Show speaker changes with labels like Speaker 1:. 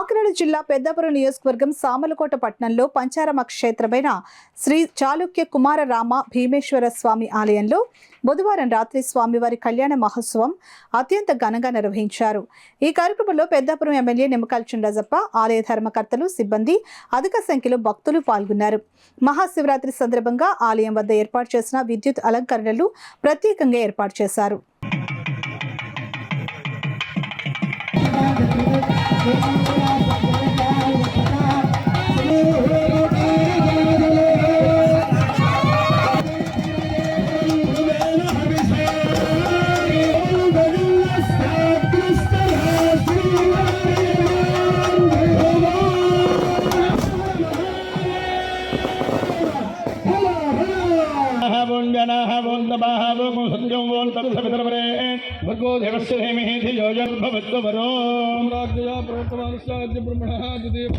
Speaker 1: కాకినాడ జిల్లా పెద్దాపురం నియోజకవర్గం సామలకోట పట్టణంలో పంచారామ క్షేత్రమైన శ్రీ చాళుక్య కుమార రామ భీమేశ్వర స్వామి ఆలయంలో బుధవారం రాత్రి స్వామివారి కళ్యాణ మహోత్సవం అత్యంత ఘనంగా నిర్వహించారు. ఈ కార్యక్రమంలో పెద్దాపురం ఎమ్మెల్యే నిమ్మకాయల చినరాజప్ప, ఆలయ ధర్మకర్తలు, సిబ్బంది, అధిక సంఖ్యలో భక్తులు పాల్గొన్నారు. మహాశివరాత్రి సందర్భంగా ఆలయం వద్ద ఏర్పాటు చేసిన విద్యుత్ అలంకరణలు ప్రత్యేకంగా ఏర్పాటు చేశారు.
Speaker 2: भर्गो देवस्य धीमहि धियो यो न प्रचोदयात्। ब्रह्मणः द्वितीय